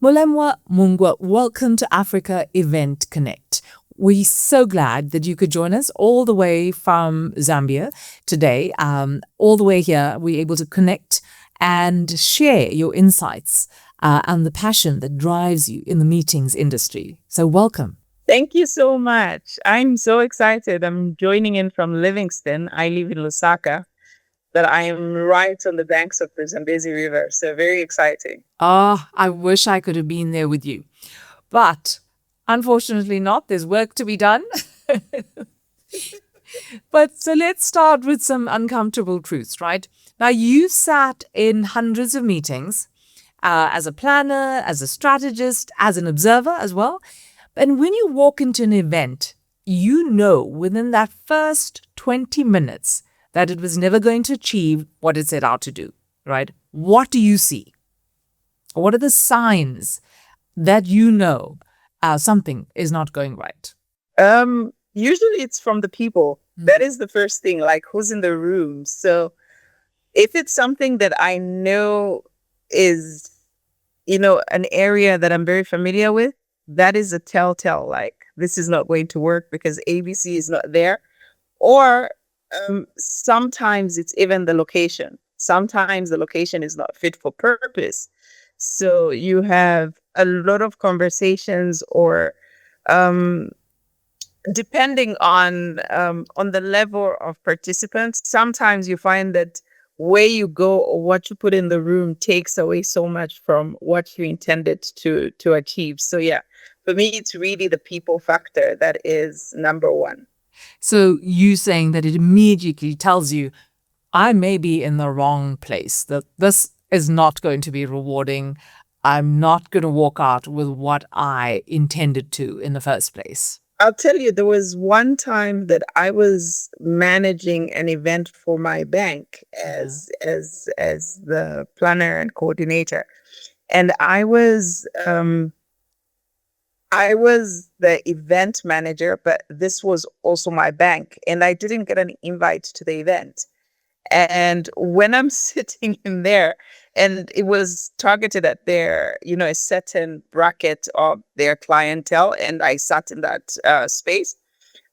Mulemwa Moongwa, welcome to Africa Event Connect. We're so glad that you could join us all the way from Zambia today. All the way here, we're able to connect and share your insights and the passion that drives you in the meetings industry. So welcome. Thank you so much. I'm so excited. I'm joining in from Livingston. I live in Lusaka, but I am right on the banks of the Zambezi River. So very exciting. I wish I could have been there with you. But unfortunately not. There's work to be done. But so let's start with some uncomfortable truths, right? Now, you sat in hundreds of meetings as a planner, as a strategist, as an observer as well. And when you walk into an event, you know within that first 20 minutes that it was never going to achieve what it set out to do, right? What do you see? What are the signs that you know something is not going right? Usually it's from the people. That is the first thing, like who's in the room. So if it's something that I know is, an area that I'm very familiar with, that is a telltale, like this is not going to work because ABC is not there. Or sometimes it's even the location. Sometimes the location is not fit for purpose. So you have a lot of conversations or depending on the level of participants, sometimes you find that where you go or what you put in the room takes away so much from what you intended to achieve. So yeah, for me, it's really the people factor that is number one. So you saying that it immediately tells you, I may be in the wrong place, that this is not going to be rewarding. I'm not going to walk out with what I intended to in the first place. I'll tell you, there was one time that I was managing an event for my bank as the planner and coordinator, and I was the event manager, but this was also my bank, and I didn't get an invite to the event. And when I'm sitting in there, and it was targeted at their, a certain bracket of their clientele, and I sat in that space,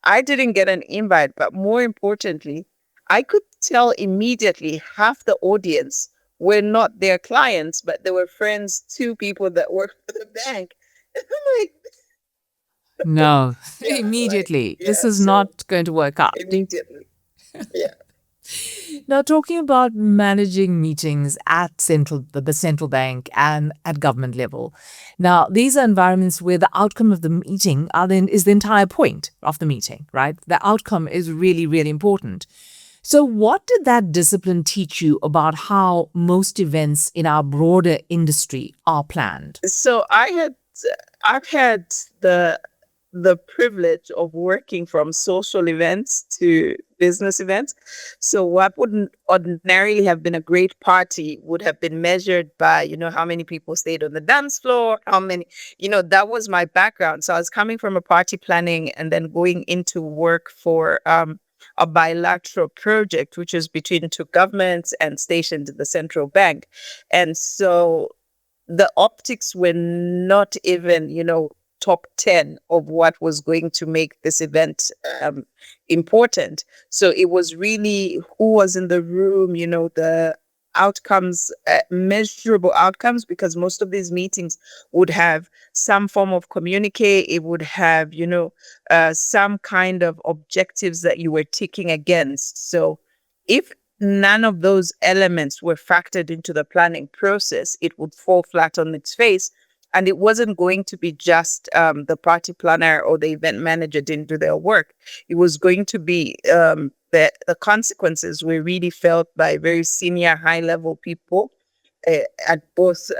I didn't get an invite. But more importantly, I could tell immediately half the audience were not their clients, but they were friends to people that work for the bank. And I'm like, no, yeah, immediately, like, this yeah, is so not going to work out. immediately. Yeah. Now, talking about managing meetings at the central bank and at government level. Now, these are environments where the outcome of the meeting is the entire point of the meeting, right? The outcome is really, really important. So what did that discipline teach you about how most events in our broader industry are planned? So I've had the privilege of working from social events to business events. So what wouldn't ordinarily have been a great party would have been measured by, how many people stayed on the dance floor, how many, that was my background. So I was coming from a party planning and then going into work for a bilateral project, which is between two governments and stationed in the central bank. And so the optics were not even, top 10 of what was going to make this event important. So it was really who was in the room, the outcomes, measurable outcomes, because most of these meetings would have some form of communique. It would have, some kind of objectives that you were ticking against. So if none of those elements were factored into the planning process, it would fall flat on its face. And it wasn't going to be just the party planner or the event manager didn't do their work. It was going to be the consequences were really felt by very senior, high-level people at both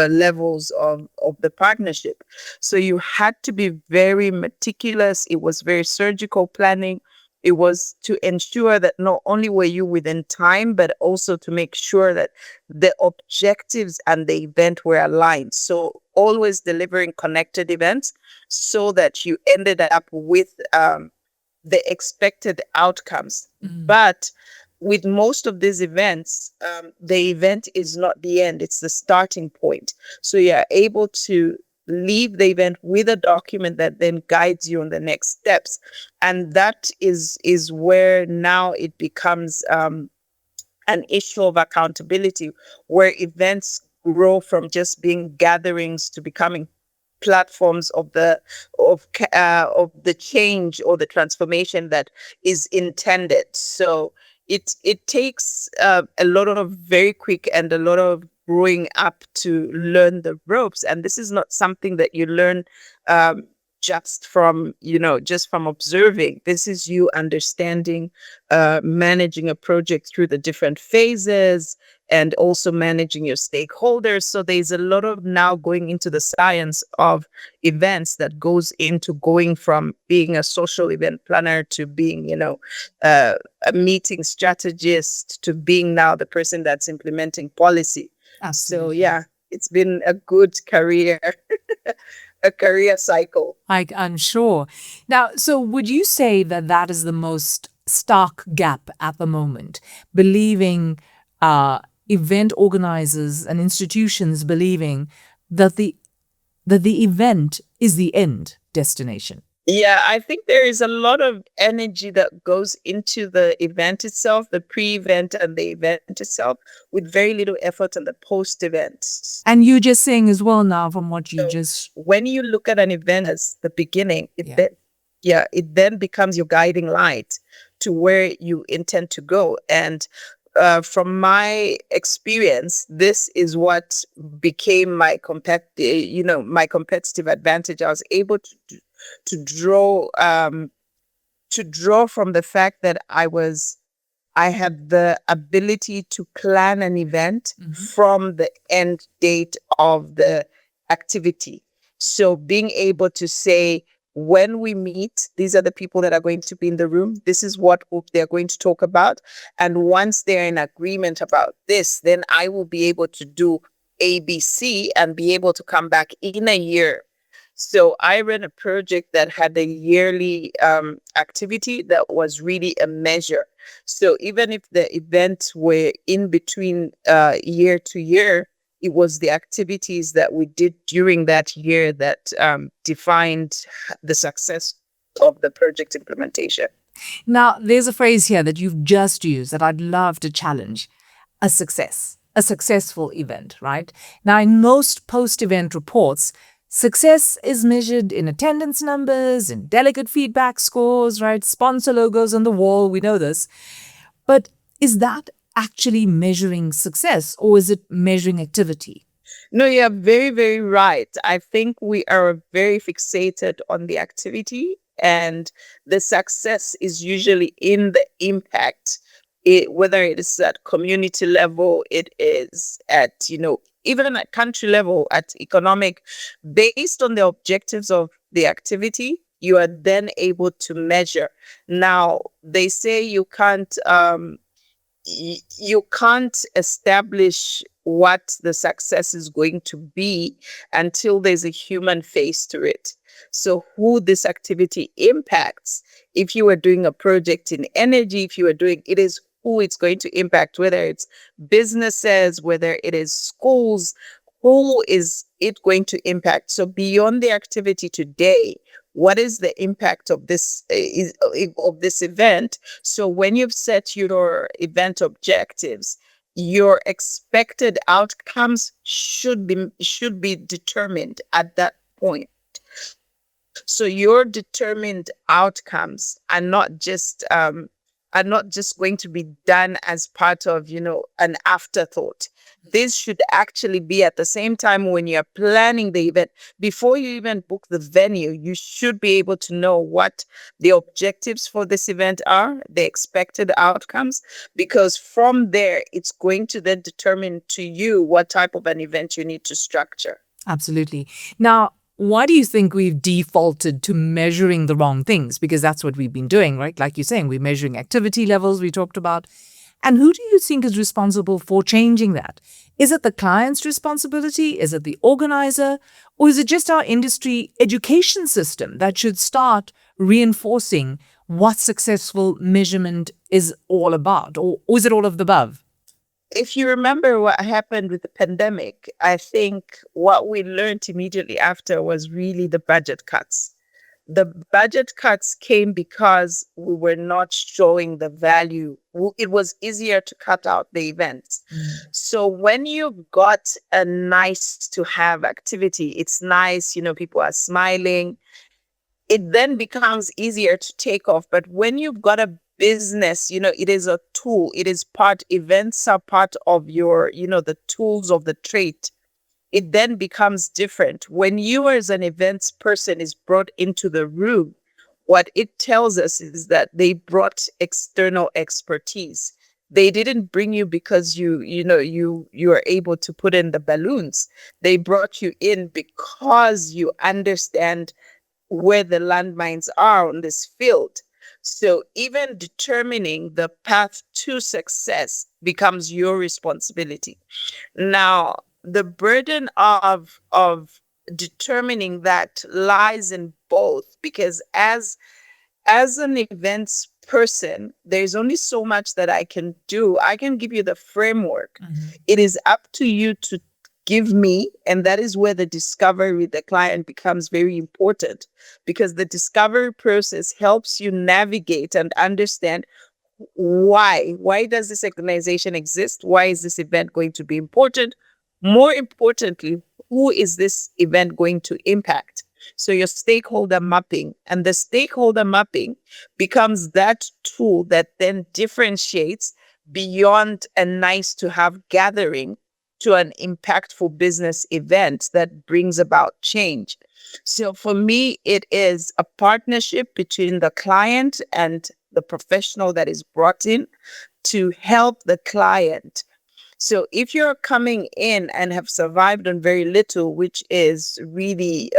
levels of the partnership. So you had to be very meticulous. It was very surgical planning. It was to ensure that not only were you within time, but also to make sure that the objectives and the event were aligned. So always delivering connected events so that you ended up with the expected outcomes. But with most of these events, the event is not the end, it's the starting point. So you're able to leave the event with a document that then guides you on the next steps. And that is where now it becomes an issue of accountability, where events grow from just being gatherings to becoming platforms of the change or the transformation that is intended. So it takes a lot of very quick and a lot of growing up to learn the ropes, and this is not something that you learn um, just from observing. This is you understanding, managing a project through the different phases, and also managing your stakeholders. So there's a lot of now going into the science of events that goes into going from being a social event planner to being, a meeting strategist, to being now the person that's implementing policy. Absolutely. So yeah, it's been a good career, a career cycle. I'm sure. Now, so would you say that that is the most stark gap at the moment? Believing event organizers and institutions believing that the event is the end destination. Yeah, I think there is a lot of energy that goes into the event itself, the pre-event and the event itself, with very little effort on the post-event. And you're just saying as well now from what you So just when you look at an event as the beginning, it then becomes your guiding light to where you intend to go. And from my experience, this is what became my competitive advantage. I was able to draw to draw from the fact that I had the ability to plan an event from the end date of the activity. So being able to say, when we meet, these are the people that are going to be in the room. This is what they're going to talk about. And once they're in agreement about this, then I will be able to do ABC and be able to come back in a year. So I ran a project that had a yearly activity that was really a measure. So even if the events were in between year to year, it was the activities that we did during that year that defined the success of the project implementation. Now, there's a phrase here that you've just used that I'd love to challenge: a successful event, right? Now, in most post-event reports, success is measured in attendance numbers, in delegate feedback scores, right? Sponsor logos on the wall, we know this. But is that actually measuring success, or is it measuring activity? No, you're very, very right. I think we are very fixated on the activity, and the success is usually in the impact. Whether it is at community level, it is at, even at country level, at economic, based on the objectives of the activity, you are then able to measure. Now, they say you can't establish what the success is going to be until there's a human face to it. So who this activity impacts, if you are doing a project in energy, if you are doing, it is who it's going to impact, whether it's businesses, whether it is schools, who is it going to impact? So beyond the activity today, what is the impact of this of this event? So when you've set your event objectives, your expected outcomes should be determined at that point. So your determined outcomes are not just going to be done as part of, an afterthought. This should actually be at the same time when you're planning the event. Before you even book the venue, you should be able to know what the objectives for this event are, the expected outcomes, because from there, it's going to then determine to you what type of an event you need to structure. Absolutely. Now, why do you think we've defaulted to measuring the wrong things? Because that's what we've been doing, right? Like you're saying, we're measuring activity levels we talked about. And who do you think is responsible for changing that? Is it the client's responsibility? Is it the organizer? Or is it just our industry education system that should start reinforcing what successful measurement is all about? Or is it all of the above? If you remember what happened with the pandemic, I think what we learned immediately after was really the budget cuts. The budget cuts came because we were not showing the value. It was easier to cut out the events. So when you got a nice to have activity, it's nice, people are smiling, it then becomes easier to take off. But when you've got a business, it is a tool, events are part of your, the tools of the trade. It then becomes different. When you as an events person is brought into the room, what it tells us is that they brought external expertise. They didn't bring you because you are able to put in the balloons. They brought you in because you understand where the landmines are on this field. So even determining the path to success becomes your responsibility. Now, the burden of determining that lies in both, because as an events person, there's only so much that I can do. I can give you the framework. It is up to you to give me, and that is where the discovery with the client becomes very important, because the discovery process helps you navigate and understand why does this organization exist, why is this event going to be important, more importantly, who is this event going to impact. So your stakeholder mapping, and the stakeholder mapping becomes that tool that then differentiates beyond a nice to have gathering to an impactful business event that brings about change. So for me, it is a partnership between the client and the professional that is brought in to help the client. So if you're coming in and have survived on very little, which is really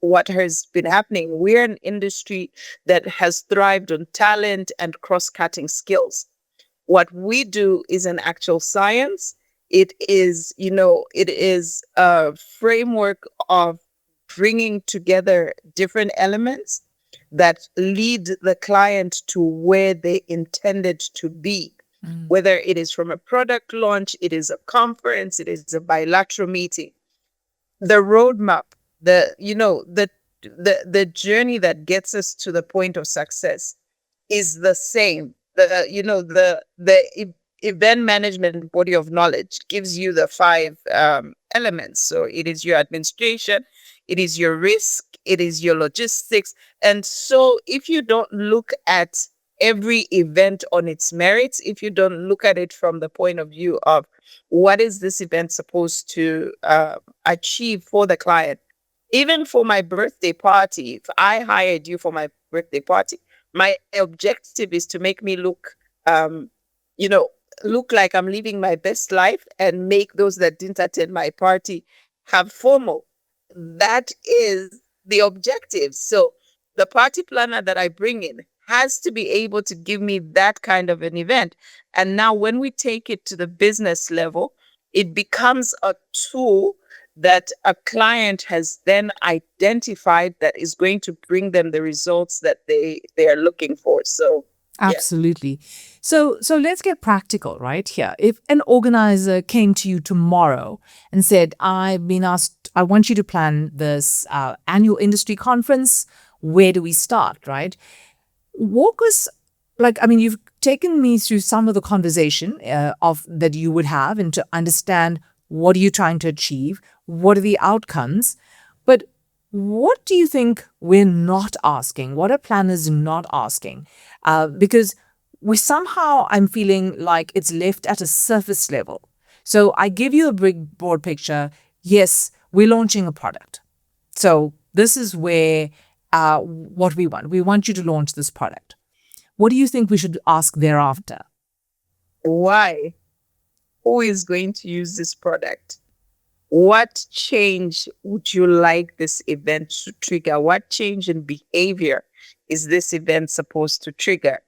what has been happening, we're an industry that has thrived on talent and cross-cutting skills. What we do is an actual science. It is a framework of bringing together different elements that lead the client to where they intended to be. Whether it is from a product launch, it is a conference, it is a bilateral meeting. The roadmap, the journey that gets us to the point of success is the same. Event management body of knowledge gives you the five elements. So it is your administration, it is your risk, it is your logistics. And so if you don't look at every event on its merits, if you don't look at it from the point of view of what is this event supposed to achieve for the client, even for my birthday party, if I hired you for my birthday party, my objective is to make me um, look like I'm living my best life and make those that didn't attend my party have FOMO. That is the objective. So the party planner that I bring in has to be able to give me that kind of an event. And now when we take it to the business level, it becomes a tool that a client has then identified that is going to bring them the results that they are looking for. So yeah. Absolutely. So let's get practical right here. If an organizer came to you tomorrow and said, I've been asked, I want you to plan this annual industry conference. Where do we start, right? Walk us, you've taken me through some of the conversation of that you would have and to understand what are you trying to achieve, what are the outcomes, but what do you think we're not asking? What are planners not asking? Because I'm feeling like it's left at a surface level. So I give you a big broad picture. Yes, we're launching a product. So this is where what we want. We want you to launch this product. What do you think we should ask thereafter? Why? Who is going to use this product? What change would you like this event to trigger? What change in behavior is this event supposed to trigger?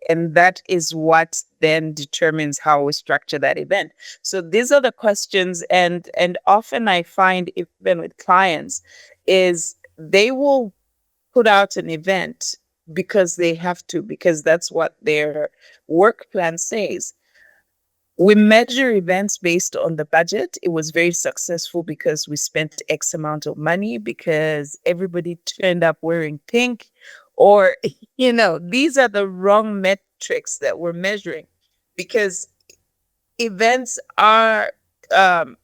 And that is what then determines how we structure that event. So these are the questions, and often I find, even with clients, is they will put out an event because they have to, because that's what their work plan says. We measure events based on the budget. It was very successful because we spent X amount of money, because everybody turned up wearing pink, or, these are the wrong metrics that we're measuring, because events um,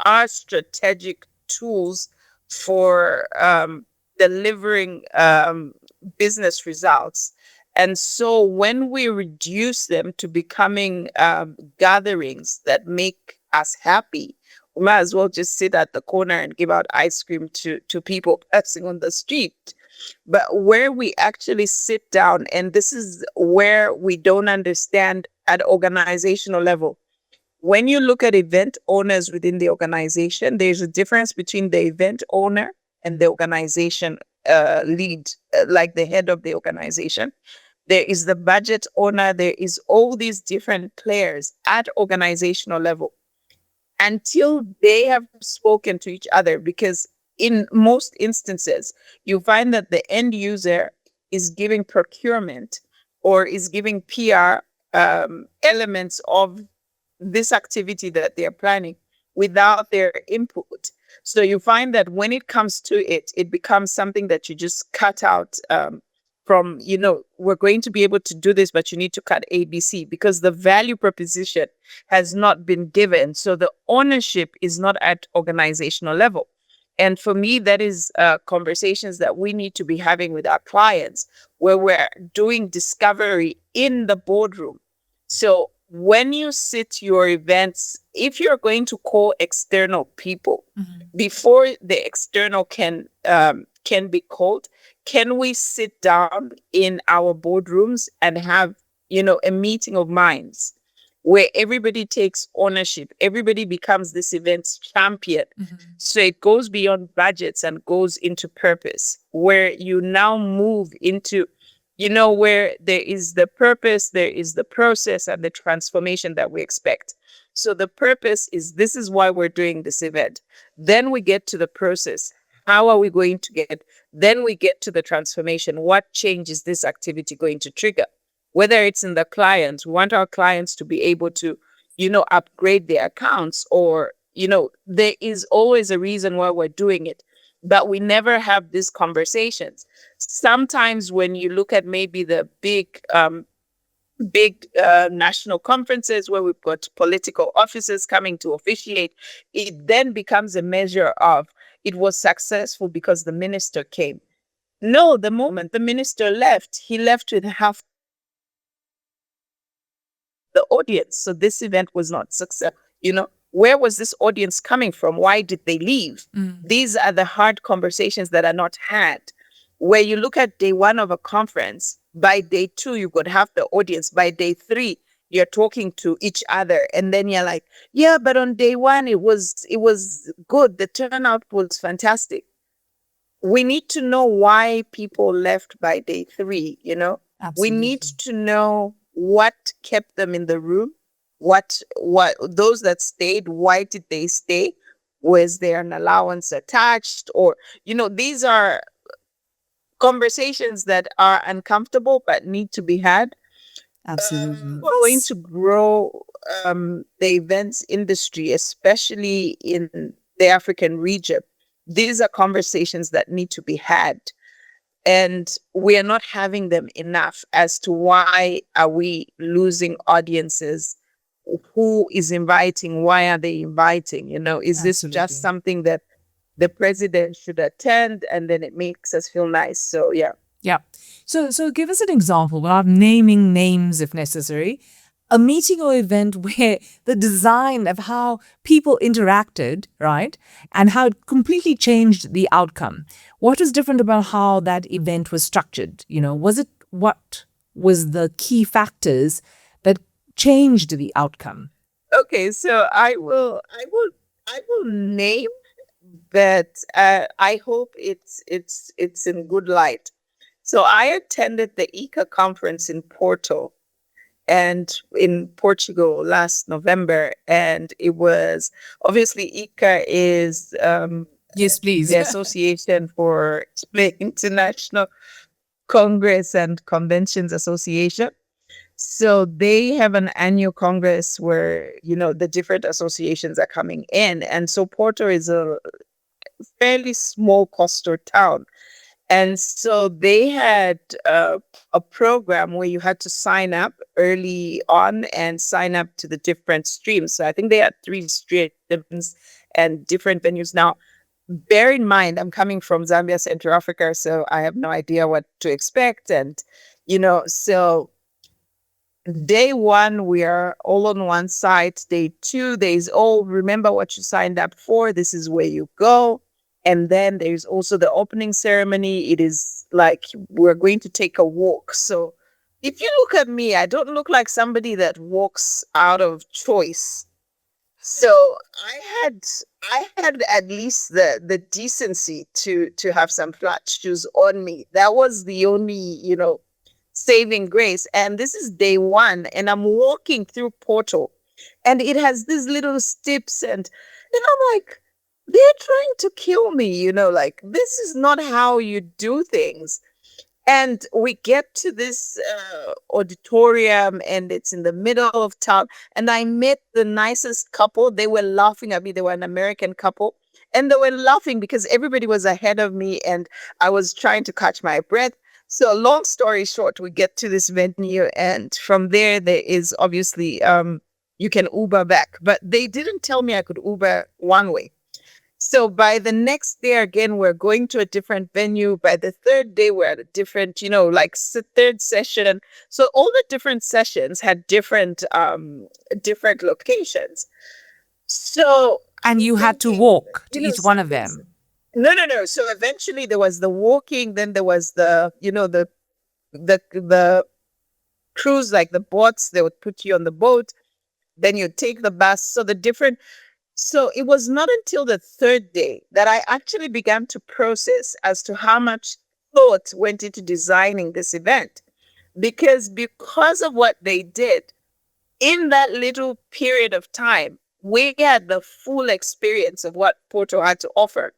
are strategic tools for delivering business results. And so when we reduce them to becoming gatherings that make us happy, we might as well just sit at the corner and give out ice cream to people passing on the street. But where we actually sit down, and this is where we don't understand at organizational level. When you look at event owners within the organization, there's a difference between the event owner and the organization lead, like the head of the organization. There is the budget owner. There is all these different players at organizational level, until they have spoken to each other. Because in most instances, you find that the end user is giving procurement or is giving PR elements of this activity that they're planning without their input. So you find that when it comes to it, it becomes something that you just cut out from, we're going to be able to do this, but you need to cut ABC, because the value proposition has not been given. So the ownership is not at organizational level. And for me, that is conversations that we need to be having with our clients, where we're doing discovery in the boardroom. So when you sit your events, if you're going to call external people, before the external can be called, can we sit down in our boardrooms and have, a meeting of minds where everybody takes ownership, everybody becomes this event's champion. So it goes beyond budgets and goes into purpose, where you now move into, where there is the purpose, there is the process and the transformation that we expect. So the purpose is, this is why we're doing this event. Then we get to the process. How are we going to get? Then we get to the transformation. What change is this activity going to trigger? Whether it's in the clients, we want our clients to be able to, upgrade their accounts, or, there is always a reason why we're doing it. But we never have these conversations. Sometimes when you look at maybe the big national conferences where we've got political officers coming to officiate, it then becomes a measure of, it was successful because the minister came. No, the moment the minister left, he left with half the audience. So this event was not success. Where was this audience coming from? Why did they leave? These are the hard conversations that are not had. Where you look at day one of a conference, by day two, you could have the audience. By day three, you're talking to each other. And then you're like, yeah, but on day one, it was good. The turnout was fantastic. We need to know why people left by day three, We need to know what kept them in the room, what those that stayed, why did they stay? Was there an allowance attached? Or, these are conversations that are uncomfortable but need to be had. Absolutely. We're going to grow the events industry, especially in the African region. These are conversations that need to be had. And we are not having them enough. As to why are we losing audiences? Who is inviting? Why are they inviting? Is this just something that the president should attend and then it makes us feel nice? So, yeah. Yeah. So give us an example, without naming names if necessary, a meeting or event where the design of how people interacted, right, and how it completely changed the outcome. What was different about how that event was structured? What was the key factors that changed the outcome? Okay, so I will name, but I hope it's in good light. So I attended the ICA conference in Porto and in Portugal last November, and it was, obviously, ICA is Yes, please. the Association for International Congress and Conventions Association. So they have an annual congress where, the different associations are coming in. And so Porto is a fairly small coastal town. And so they had a program where you had to sign up early on and sign up to the different streams. So I think they had 3 streams and different venues. Now, bear in mind, I'm coming from Zambia, Central Africa, so I have no idea what to expect. And, so day 1, we are all on one side. Day 2, there's, remember what you signed up for. This is where you go. And then there's also the opening ceremony. It is like we're going to take a walk. So if you look at me, I don't look like somebody that walks out of choice. So I had at least the decency to have some flat shoes on me. That was the only, saving grace. And this is day 1, and I'm walking through Porto, and it has these little steps, and I'm like, they're trying to kill me, like, this is not how you do things. And we get to this auditorium, and it's in the middle of town. And I met the nicest couple. They were laughing at me. They were an American couple. And they were laughing because everybody was ahead of me, and I was trying to catch my breath. So long story short, we get to this venue, and from there is obviously, you can Uber back. But they didn't tell me I could Uber one way. So by the next day, again, we're going to a different venue. By the third day, we're at a different, third session. So all the different sessions had different locations. So And you had to walk to each one of them. No. So eventually there was the walking, then there was the cruise, like the boats. They would put you on the boat, then you take the bus. So it was not until the third day that I actually began to process as to how much thought went into designing this event. Because of what they did in that little period of time, we had the full experience of what Porto had to offer.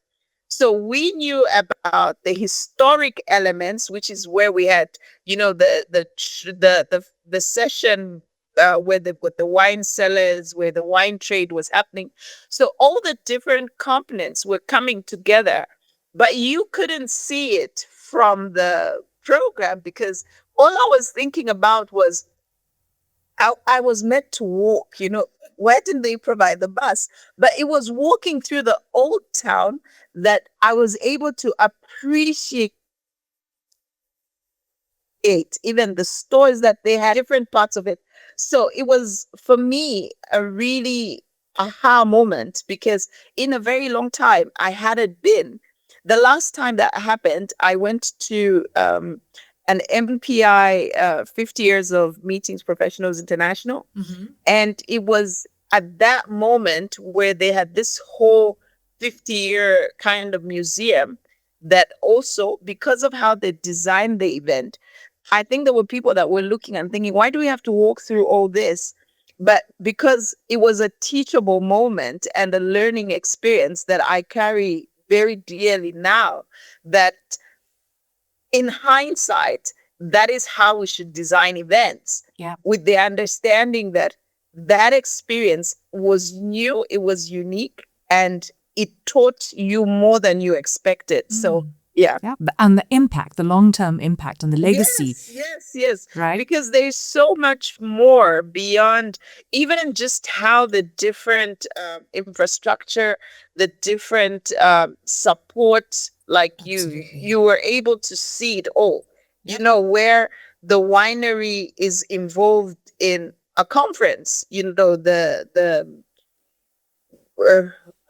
So we knew about the historic elements, which is where we had, the session with the wine cellars, where the wine trade was happening. So all the different components were coming together, but you couldn't see it from the program because all I was thinking about was I was meant to walk, why didn't they provide the bus? But it was walking through the old town that I was able to appreciate even the stores that they had, different parts of it. So it was, for me, a really aha moment because in a very long time, I hadn't been. The last time that happened, I went to an MPI, 50 Years of Meetings Professionals International. Mm-hmm. And it was at that moment where they had this whole 50-year kind of museum that also, because of how they designed the event, I think there were people that were looking and thinking, why do we have to walk through all this? But because it was a teachable moment and a learning experience that I carry very dearly now, that in hindsight, that is how we should design events. Yeah. With the understanding that that experience was new, it was unique, and it taught you more than you expected. So, yeah. And the impact, the long-term impact and the legacy. Yes. Right. Because there's so much more beyond even just how the different infrastructure, the different support, like you were able to see it all. Yep. Where the winery is involved in a conference,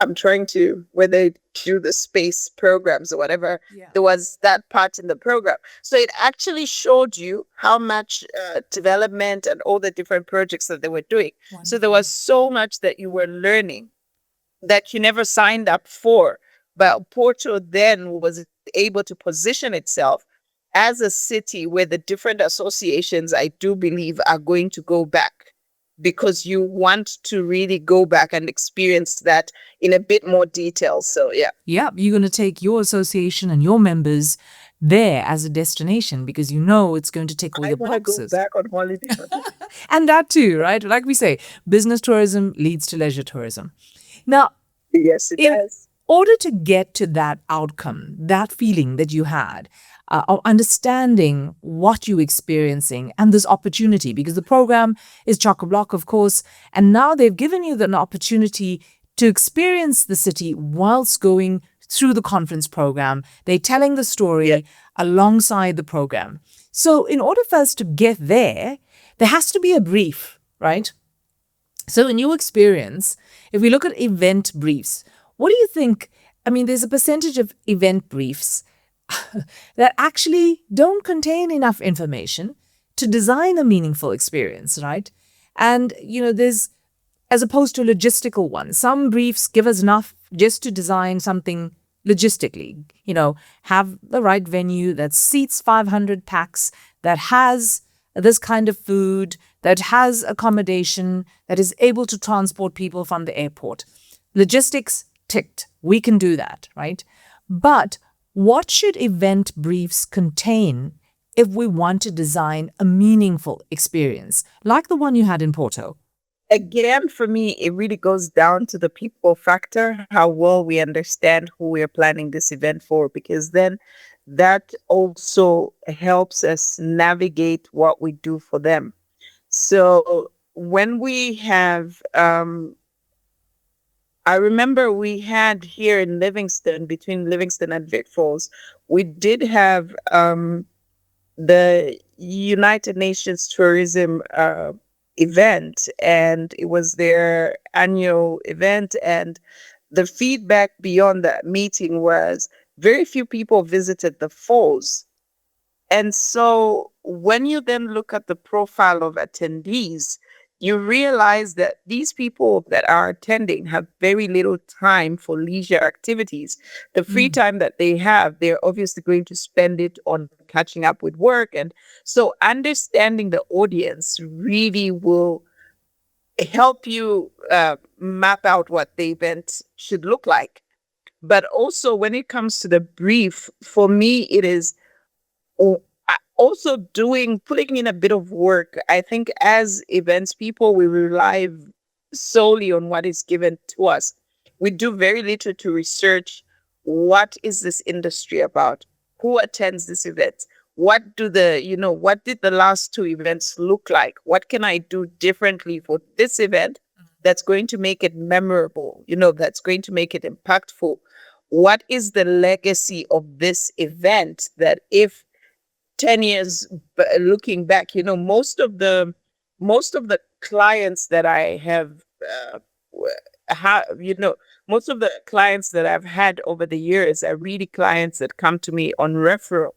I'm trying to, where they do the space programs or whatever, there was that part in the program. So it actually showed you how much development and all the different projects that they were doing. Wonderful. So there was so much that you were learning that you never signed up for. But Porto then was able to position itself as a city where the different associations, I do believe, are going to go back, because you want to really go back and experience that in a bit more detail. So, yeah. Yeah, you're going to take your association and your members there as a destination because you know it's going to tick all I your want to go boxes. back on holiday. And that too, right? Like we say, business tourism leads to leisure tourism. Now, Yes, it in does. order to get to that outcome, that feeling that you had, of understanding what you're experiencing and this opportunity, because the program is chock-a-block, of course, and now they've given you an opportunity to experience the city whilst going through the conference program. They're telling the story alongside the program. So in order for us to get there, there has to be a brief, right? So in your experience, if we look at event briefs, what do you think? I mean, there's a percentage of event briefs that actually don't contain enough information to design a meaningful experience, right? And, there's, as opposed to logistical ones, some briefs give us enough just to design something logistically, have the right venue that seats 500 packs, that has this kind of food, that has accommodation, that is able to transport people from the airport. Logistics ticked. We can do that, right? But what should event briefs contain if we want to design a meaningful experience, like the one you had in Porto? Again, for me, it really goes down to the people factor, how well we understand who we're planning this event for, because then that also helps us navigate what we do for them. So when we have, I remember we had here in Livingston, between Livingston and Vic Falls, we did have the United Nations Tourism event, and it was their annual event. And the feedback beyond that meeting was very few people visited the falls. And so when you then look at the profile of attendees, you realize that these people that are attending have very little time for leisure activities. The free time that they have, they're obviously going to spend it on catching up with work. And so understanding the audience really will help you map out what the event should look like. But also, when it comes to the brief, for me, it is also putting in a bit of work. I think as events people, we rely solely on what is given to us. We do very little to research what is this industry about, who attends this event, what did the last two events look like, what can I do differently for this event that's going to make it memorable, that's going to make it impactful. What is the legacy of this event that if 10 years looking back, most of the clients that I have most of the clients that I've had over the years are really clients that come to me on referral.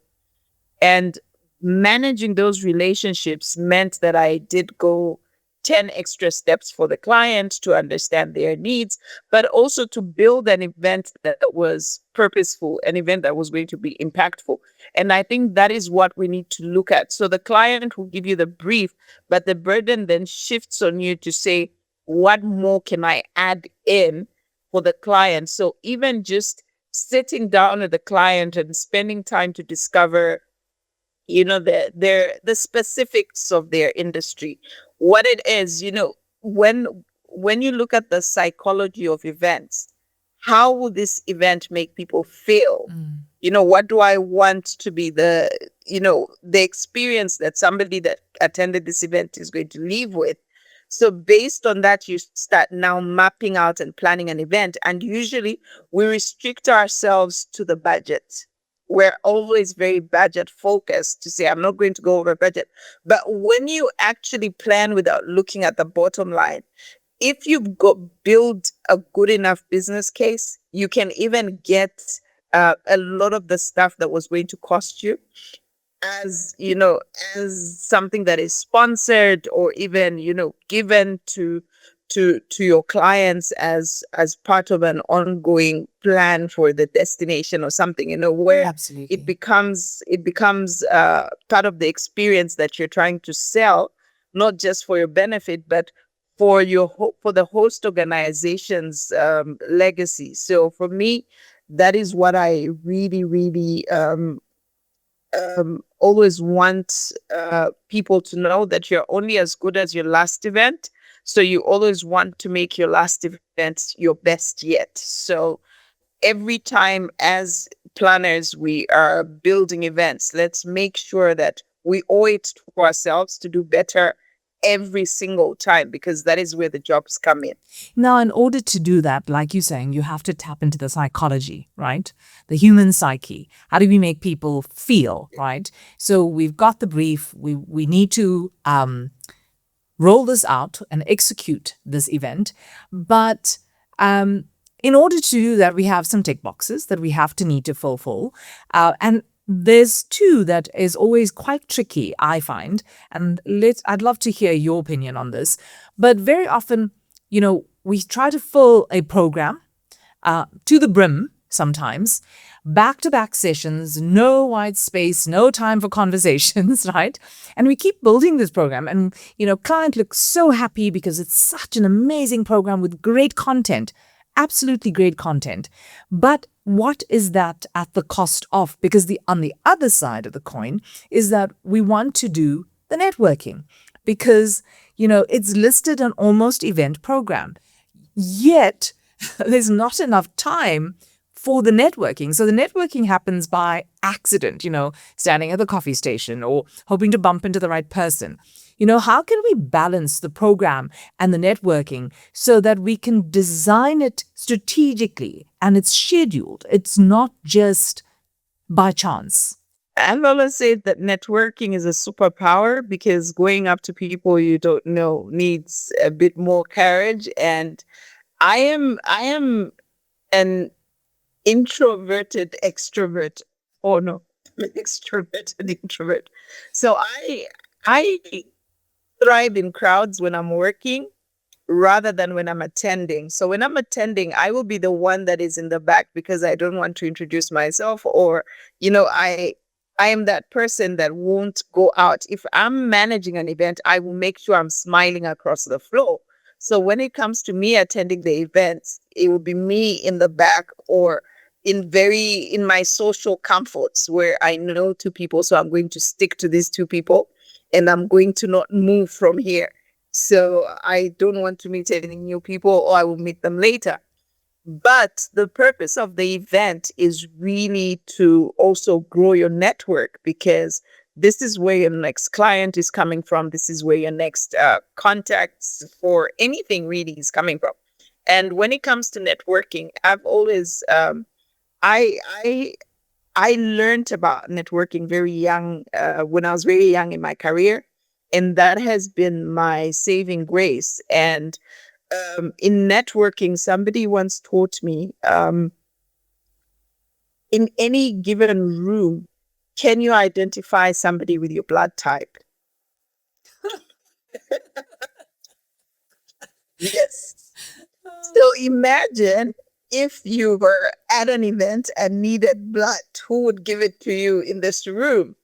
And managing those relationships meant that I did go 10 extra steps for the client to understand their needs, but also to build an event that was purposeful, an event that was going to be impactful. And I think that is what we need to look at. So the client will give you the brief, but the burden then shifts on you to say, what more can I add in for the client? So even just sitting down with the client and spending time to discover the specifics of their industry, what it is, when you look at the psychology of events, how will this event make people feel? What do I want to be the experience that somebody that attended this event is going to leave with? So based on that, you start now mapping out and planning an event. And usually we restrict ourselves to the budget. We're always very budget focused to say, I'm not going to go over budget. But when you actually plan without looking at the bottom line, if you've build a good enough business case, you can even get a lot of the stuff that was going to cost you as as something that is sponsored, or even given to your clients as part of an ongoing plan for the destination or something, where Absolutely. it becomes part of the experience that you're trying to sell, not just for your benefit, but for for the host organization's legacy. So for me, that is what I really, really always want people to know that you're only as good as your last event. So you always want to make your last event your best yet. So every time as planners we are building events, let's make sure that we owe it to ourselves to do better every single time, because that is where the jobs come in. Now, in order to do that, like you're saying, you have to tap into the psychology, right? The human psyche. How do we make people feel, right? So we've got the brief. We need to roll this out and execute this event. But in order to do that, we have some tick boxes that we have to need to fulfill. And there's two that is always quite tricky, I find. And I'd love to hear your opinion on this. But very often, we try to fill a program to the brim sometimes, back-to-back sessions, no white space, no time for conversations, right? And we keep building this program and, client looks so happy because it's such an amazing program with great content, absolutely great content. But what is that at the cost of? Because on the other side of the coin is that we want to do the networking because, it's listed an almost event program. Yet there's not enough time for the networking. So the networking happens by accident, standing at the coffee station or hoping to bump into the right person. How can we balance the program and the networking so that we can design it strategically and it's scheduled? It's not just by chance. I've always said that networking is a superpower because going up to people you don't know needs a bit more courage. And I am an introverted extrovert. Oh no, extroverted introvert. So I thrive in crowds when I'm working rather than when I'm attending. So when I'm attending, I will be the one that is in the back because I don't want to introduce myself, or I am that person that won't go out. If I'm managing an event, I will make sure I'm smiling across the floor. So when it comes to me attending the events, it will be me in the back or in my social comforts where I know two people. So I'm going to stick to these two people and I'm going to not move from here. So I don't want to meet any new people, or I will meet them later. But the purpose of the event is really to also grow your network, because this is where your next client is coming from. This is where your next contacts for anything really is coming from. And when it comes to networking, I've always I I learned about networking very young, when I was very young in my career, and that has been my saving grace. And in networking, somebody once taught me, in any given room, can you identify somebody with your blood type? Yes. So imagine if you were at an event and needed blood, who would give it to you in this room?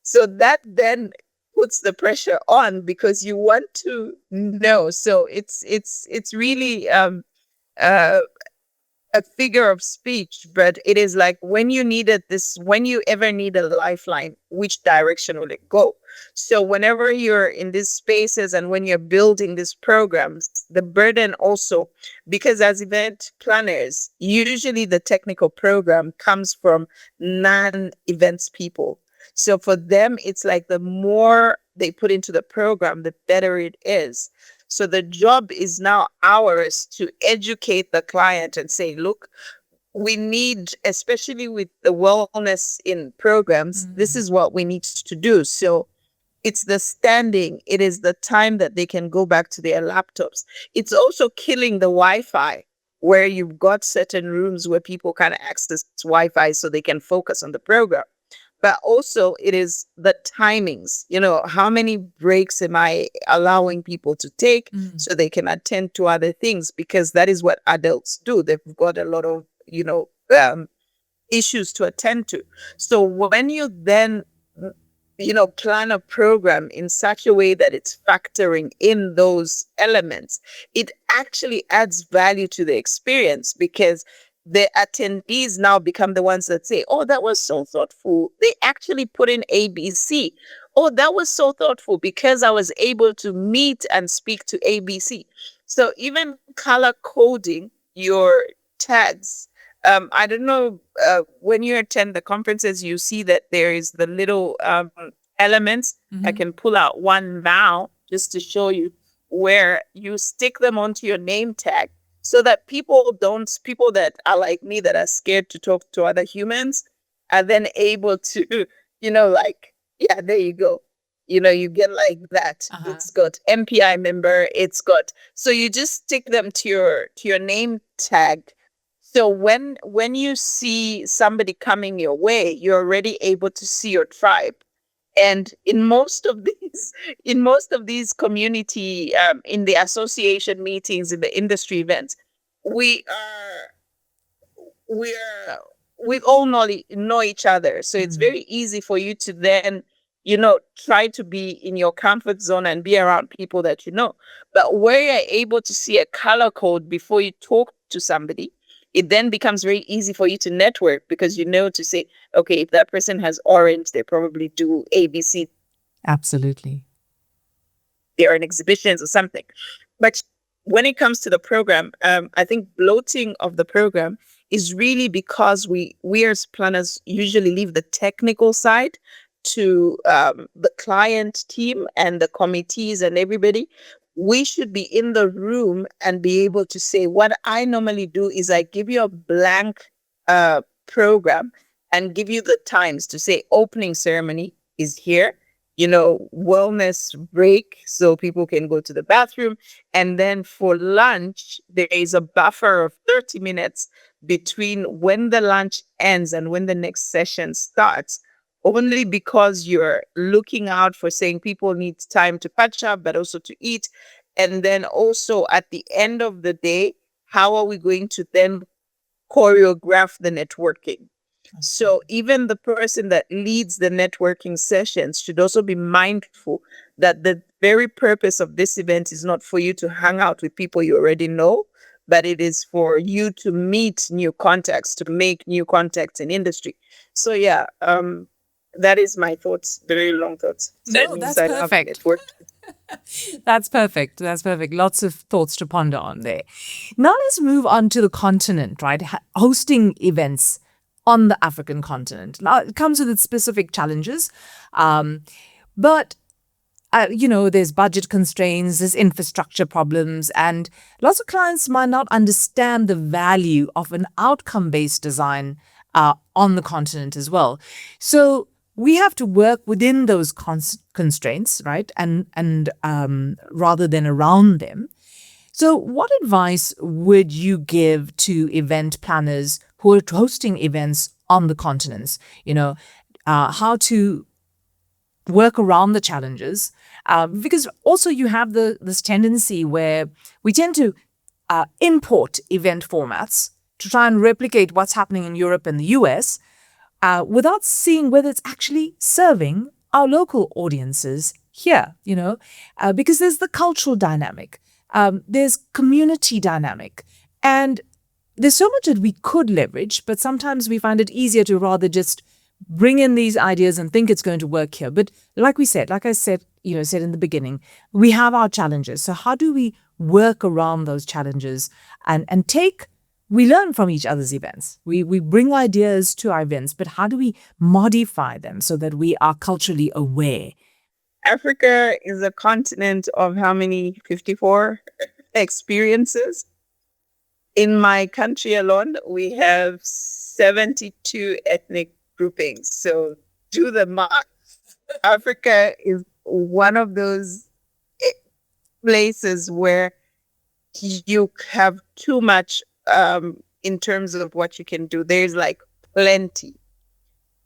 So that then puts the pressure on because you want to know. So it's really uh, a figure of speech, but it is like when when you ever need a lifeline, which direction will it go? So whenever you're in these spaces and when you're building these programs, the burden also, because as event planners, usually the technical program comes from non-events people. So for them, it's like the more they put into the program, the better it is. So the job is now ours to educate the client and say, look, we need, especially with the wellness in programs, this is what we need to do. So it's the standing, it is the time that they can go back to their laptops. It's also killing the Wi-Fi, where you've got certain rooms where people can access Wi-Fi so they can focus on the program. But also it is the timings, how many breaks am I allowing people to take so they can attend to other things, because that is what adults do. They've got a lot of, issues to attend to. So when you then, plan a program in such a way that it's factoring in those elements, it actually adds value to the experience, because the attendees now become the ones that say, oh, that was so thoughtful. They actually put in ABC. Oh, that was so thoughtful because I was able to meet and speak to ABC. So even color coding your tags. I don't know, when you attend the conferences, you see that there is the little elements. I can pull out one now just to show you where you stick them onto your name tag so that people that are like me that are scared to talk to other humans are then able to, like, yeah, there you go. You get like that. Uh-huh. It's got MPI member, it's got, so you just stick them to your name tag. So when you see somebody coming your way, you're already able to see your tribe. And in most of these community, in the association meetings, in the industry events, we are we are we all know each other, so it's very easy for you to then try to be in your comfort zone and be around people that you know. But where you're able to see a color code before you talk to somebody, it then becomes very easy for you to network, because you know to say, okay, if that person has orange, they probably do ABC, Absolutely. they're in exhibitions or something. But when it comes to the program, I think bloating of the program is really because we as planners usually leave the technical side to the client team and the committees and everybody. We should be in the room and be able to say, what I normally do is I give you a blank program and give you the times to say opening ceremony is here, wellness break so people can go to the bathroom. And then for lunch, there is a buffer of 30 minutes between when the lunch ends and when the next session starts, only because you're looking out for saying people need time to catch up, but also to eat. And then also at the end of the day, how are we going to then choreograph the networking? So even the person that leads the networking sessions should also be mindful that the very purpose of this event is not for you to hang out with people you already know, but it is for you to meet new contacts, to make new contacts in industry. So yeah, that is my thoughts, very long thoughts. So it No, means that's I love perfect. network. That's perfect. That's perfect. Lots of thoughts to ponder on there. Now let's move on to the continent, right? Hosting events on the African continent. Now it comes with its specific challenges, but there's budget constraints, there's infrastructure problems, and lots of clients might not understand the value of an outcome-based design on the continent as well. So we have to work within those constraints, right? And rather than around them. So what advice would you give to event planners who are hosting events on the continents? How to work around the challenges, because also you have this tendency where we tend to import event formats to try and replicate what's happening in Europe and the US without seeing whether it's actually serving our local audiences here, because there's the cultural dynamic, there's community dynamic, and there's so much that we could leverage, but sometimes we find it easier to rather just bring in these ideas and think it's going to work here. But like I said in the beginning, we have our challenges. So how do we work around those challenges and we learn from each other's events. We bring ideas to our events, but how do we modify them so that we are culturally aware? Africa is a continent of how many? 54 experiences. In my country alone, we have 72 ethnic groupings. So do the math. Africa is one of those places where you have too much in terms of what you can do. There's like plenty.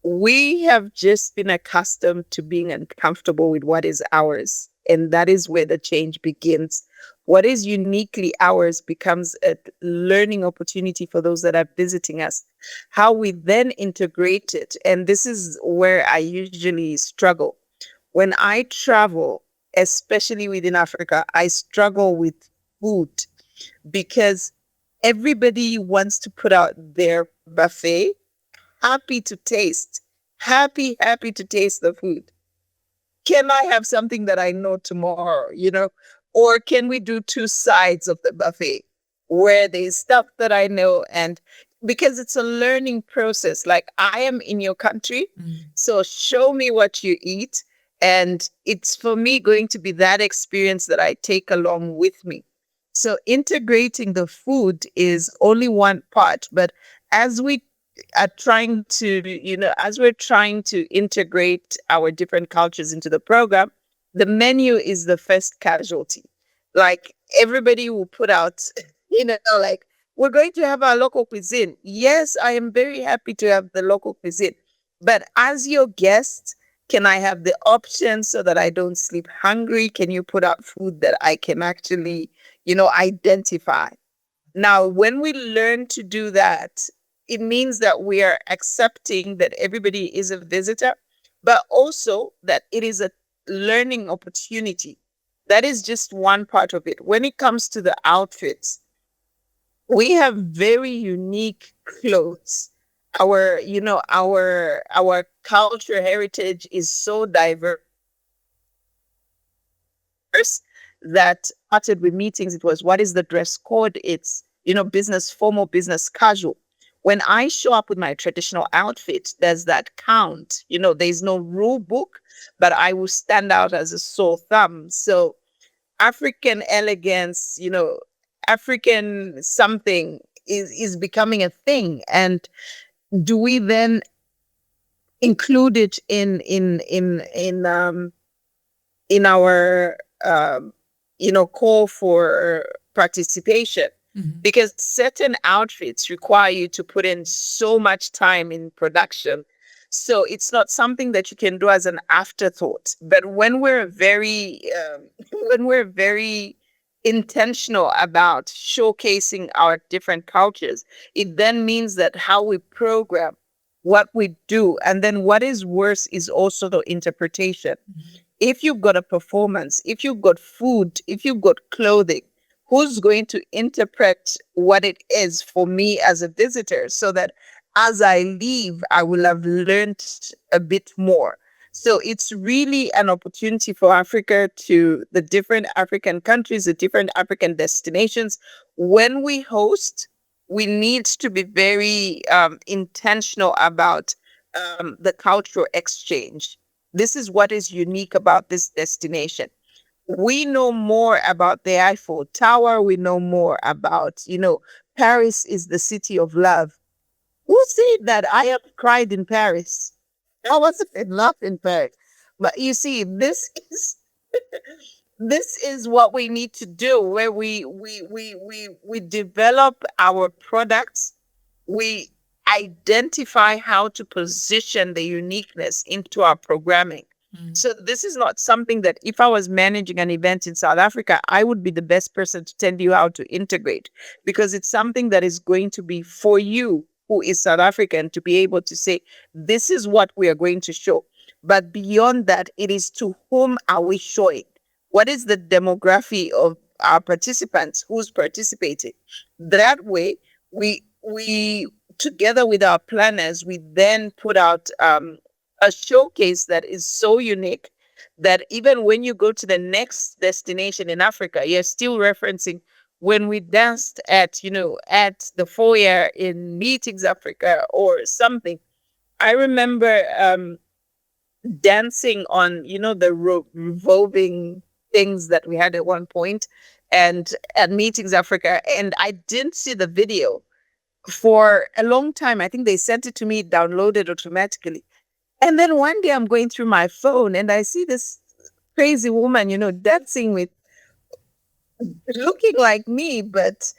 We have just been accustomed to being uncomfortable with what is ours. And that is where the change begins. What is uniquely ours becomes a learning opportunity for those that are visiting us. How we then integrate it. And this is where I usually struggle. When I travel, especially within Africa, I struggle with food because Everybody wants to put out their buffet, happy to taste, happy to taste the food. Can I have something that I know tomorrow, Or can we do two sides of the buffet where there's stuff that I know, and because it's a learning process, like I am in your country, so show me what you eat. And it's for me going to be that experience that I take along with me. So integrating the food is only one part, but as we are trying to, as we're trying to integrate our different cultures into the program, the menu is the first casualty. Like everybody will put out, like we're going to have our local cuisine. Yes, I am very happy to have the local cuisine. But as your guest, can I have the option so that I don't sleep hungry? Can you put out food that I can actually, identify? Now, when we learn to do that, it means that we are accepting that everybody is a visitor, but also that it is a learning opportunity. That is just one part of it. When it comes to the outfits, we have very unique clothes. Our culture heritage is so diverse that started with meetings. It was, what is the dress code? It's, business formal, business casual. When I show up with my traditional outfit, there's that count. There's no rule book, but I will stand out as a sore thumb. So African elegance, African something is becoming a thing. And do we then include it in our call for participation? Because certain outfits require you to put in so much time in production, so it's not something that you can do as an afterthought. But when we're very when we're very intentional about showcasing our different cultures, it then means that how we program, what we do, and then what is worse is also the interpretation. If you've got a performance, if you've got food, if you've got clothing, who's going to interpret what it is for me as a visitor, so that as I leave, I will have learned a bit more? So it's really an opportunity for Africa, to the different African countries, the different African destinations. When we host, we need to be very intentional about the cultural exchange. This is what is unique about this destination. We know more about the Eiffel Tower. We know more about, Paris is the city of love. Who said that? I have cried in Paris. I wasn't in love in Paris. But you see, this is what we need to do, where we develop our products. We identify how to position the uniqueness into our programming. So this is not something that, if I was managing an event in South Africa, I would be the best person to tell you how to integrate, because it's something that is going to be for you, who is South African, to be able to say, this is what we are going to show. But beyond that, it is, to whom are we showing? What is the demography of our participants? Who's participating? That way, we together with our planners, we then put out a showcase that is so unique that even when you go to the next destination in Africa, you're still referencing when we danced at the foyer in Meetings Africa or something. I remember dancing on, the revolving things that we had at one point, and at Meetings Africa, and I didn't see the video for a long time. I think they sent it to me, downloaded automatically. And then one day I'm going through my phone and I see this crazy woman, dancing with, looking like me, but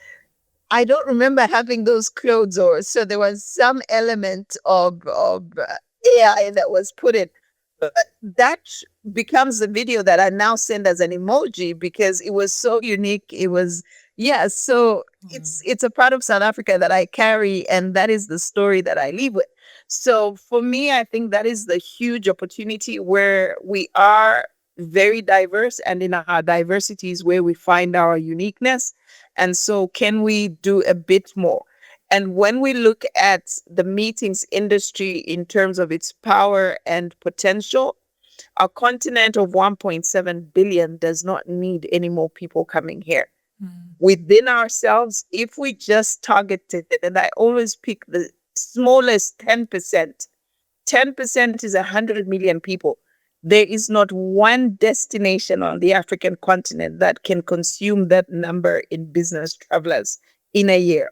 I don't remember having those clothes. Or so there was some element of AI that was put in. But that becomes the video that I now send as an emoji, because it was so unique. It was, yeah. So it's a part of South Africa that I carry, and that is the story that I live with. So for me, I think that is the huge opportunity, where we are very diverse, and in our diversity is where we find our uniqueness. And so, can we do a bit more? And when we look at the meetings industry in terms of its power and potential, a continent of 1.7 billion does not need any more people coming here. Within ourselves, if we just targeted it, and I always pick the smallest 10%, 10% is 100 million people. There is not one destination on the African continent that can consume that number in business travelers in a year.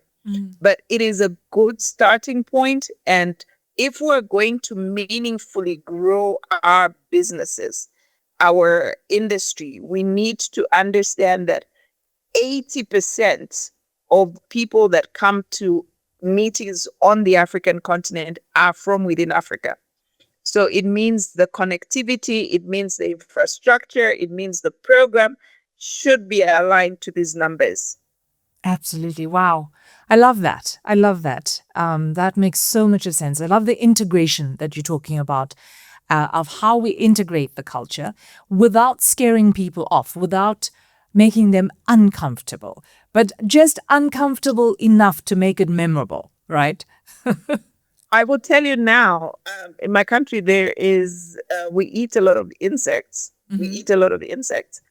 But it is a good starting point. And if we're going to meaningfully grow our businesses, our industry, we need to understand that 80% of people that come to meetings on the African continent are from within Africa. So it means the connectivity, it means the infrastructure, it means the program should be aligned to these numbers. Absolutely. Wow. I love that. I love that. That makes so much of sense. I love the integration that you're talking about, of how we integrate the culture without scaring people off, without making them uncomfortable, but just uncomfortable enough to make it memorable, right? I will tell you now, in my country, we eat a lot of insects. We eat a lot of insects.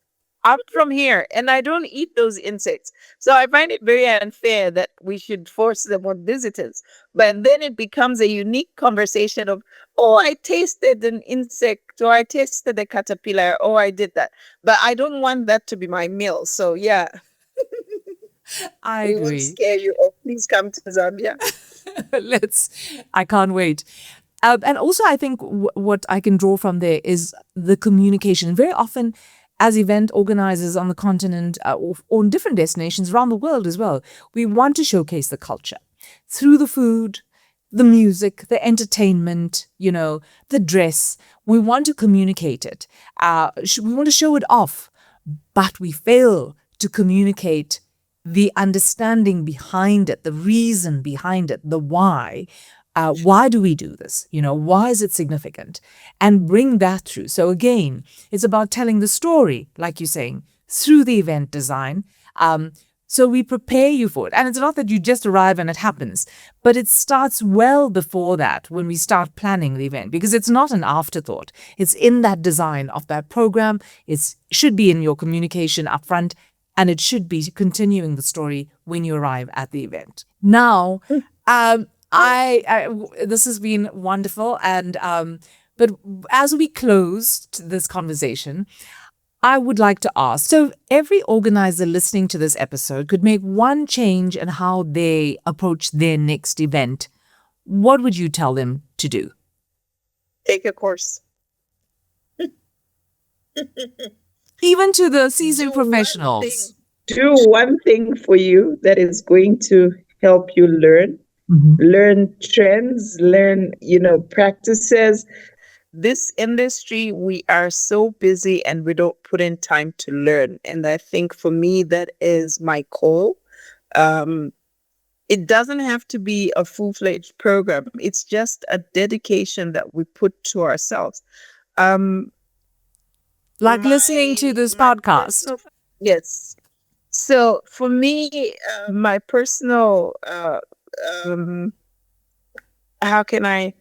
I'm from here and I don't eat those insects. So I find it very unfair that we should force them on visitors. But then it becomes a unique conversation of, oh, I tasted an insect or I tasted a caterpillar or I did that. But I don't want that to be my meal. So yeah, I we won't agree. scare you off. Please come to Zambia. I can't wait. And also, I think what I can draw from there is the communication. Very often, as event organizers on the continent or on different destinations around the world as well, we want to showcase the culture through the food, the music, the entertainment, the dress. We want to communicate it. We want to show it off, but we fail to communicate the understanding behind it, the reason behind it, the why. Why do we do this? Why is it significant? And bring that through. So again, it's about telling the story, like you're saying, through the event design. So we prepare you for it. And it's not that you just arrive and it happens, but it starts well before that when we start planning the event, because it's not an afterthought. It's in that design of that program. It should be in your communication upfront, and it should be continuing the story when you arrive at the event. Now, this has been wonderful, and but as we close this conversation, I would like to ask, so if every organizer listening to this episode could make one change in how they approach their next event, what would you tell them to do? Take a course. Even to the seasoned professionals. Do one thing for you that is going to help you learn trends, learn, practices. This industry, we are so busy and we don't put in time to learn. And I think for me, that is my call. It doesn't have to be a full-fledged program. It's just a dedication that we put to ourselves. Like listening to this podcast. Yes. So for me, my personal, how can I,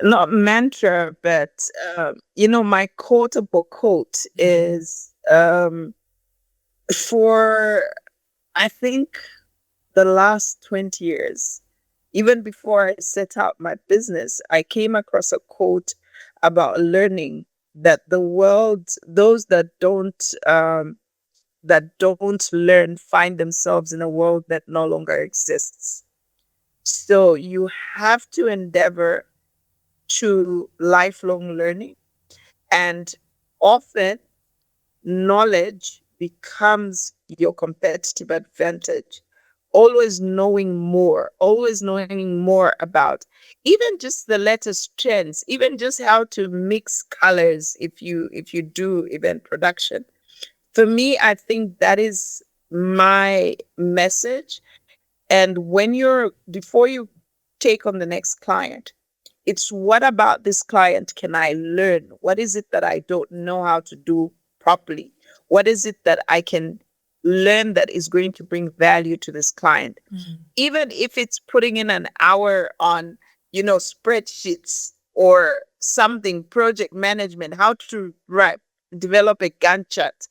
not mantra, but, my quotable quote is for, I think, the last 20 years, even before I set out my business, I came across a quote about learning that the world, those that don't learn find themselves in a world that no longer exists. So you have to endeavor to lifelong learning, and often knowledge becomes your competitive advantage. Always knowing more about even just the latest trends, even just how to mix colors if you do event production. For me, I think that is my message. And before you take on the next client, it's what about this client can I learn? What is it that I don't know how to do properly? What is it that I can learn that is going to bring value to this client? Even if it's putting in an hour on, spreadsheets or something, project management, how to develop a Gantt chart,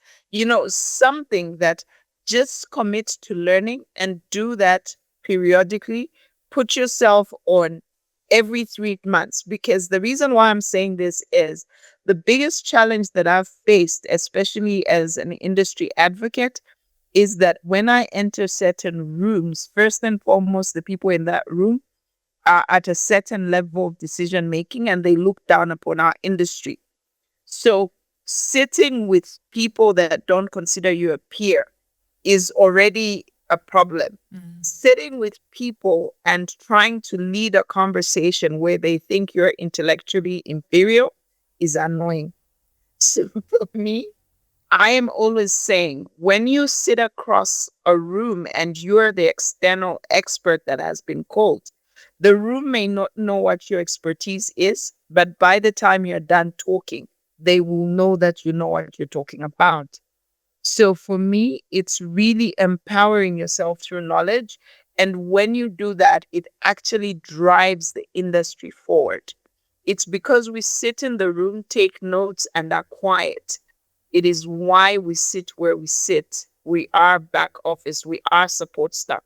something that just commit to learning and do that periodically. Put yourself on every 3 months, because the reason why I'm saying this is the biggest challenge that I've faced, especially as an industry advocate, is that when I enter certain rooms, first and foremost, the people in that room are at a certain level of decision making and they look down upon our industry. So sitting with people that don't consider you a peer is already a problem. Sitting with people and trying to lead a conversation where they think you're intellectually inferior is annoying. So for me, I am always saying, when you sit across a room and you're the external expert that has been called, the room may not know what your expertise is, but by the time you're done talking, they will know that you know what you're talking about. So for me, it's really empowering yourself through knowledge. And when you do that, it actually drives the industry forward. It's because we sit in the room, take notes, and are quiet. It is why we sit where we sit. We are back office. We are support staff.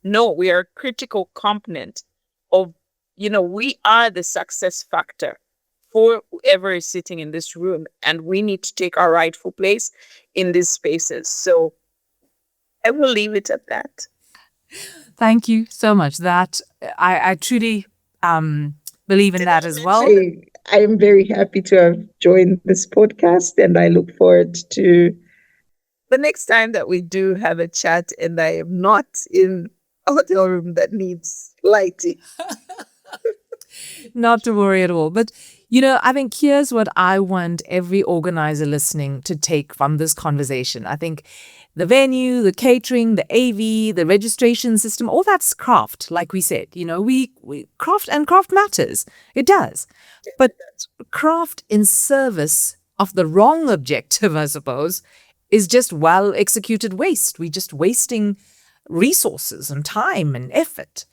No, we are a critical component of, we are the success factor for whoever is sitting in this room. And we need to take our rightful place in these spaces. So I will leave it at that. Thank you so much. That I truly believe in that as well. I am very happy to have joined this podcast, and I look forward to the next time that we do have a chat and I am not in a hotel room that needs lighting. Not to worry at all. But, I think here's what I want every organizer listening to take from this conversation. I think the venue, the catering, the AV, the registration system, all that's craft, like we said. We craft, and craft matters. It does. But craft in service of the wrong objective, I suppose, is just well-executed waste. We're just wasting resources and time and effort.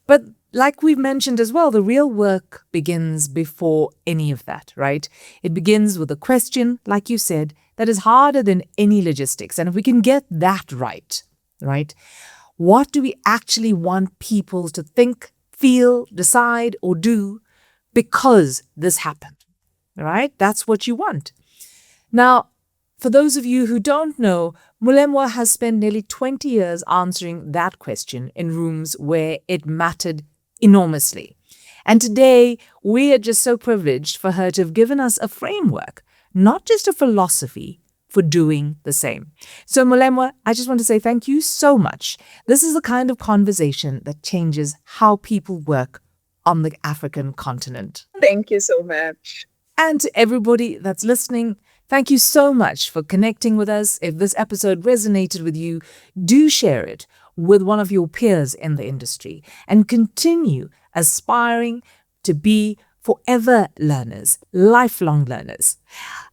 But like we've mentioned as well, the real work begins before any of that, right? It begins with a question, like you said, that is harder than any logistics. And if we can get that right, what do we actually want people to think, feel, decide, or do because this happened, right? That's what you want. Now, for those of you who don't know, Mulemwa has spent nearly 20 years answering that question in rooms where it mattered enormously. And today, we are just so privileged for her to have given us a framework, not just a philosophy, for doing the same. So Mulemwa, I just want to say thank you so much. This is the kind of conversation that changes how people work on the African continent. Thank you so much. And to everybody that's listening, thank you so much for connecting with us. If this episode resonated with you, do share it with one of your peers in the industry and continue aspiring to be forever learners, lifelong learners.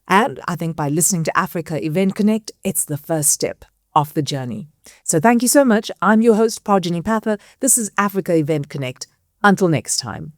And I think by listening to Africa Event Connect, it's the first step of the journey. So thank you so much. I'm your host, Projeni Pather. This is Africa Event Connect. Until next time.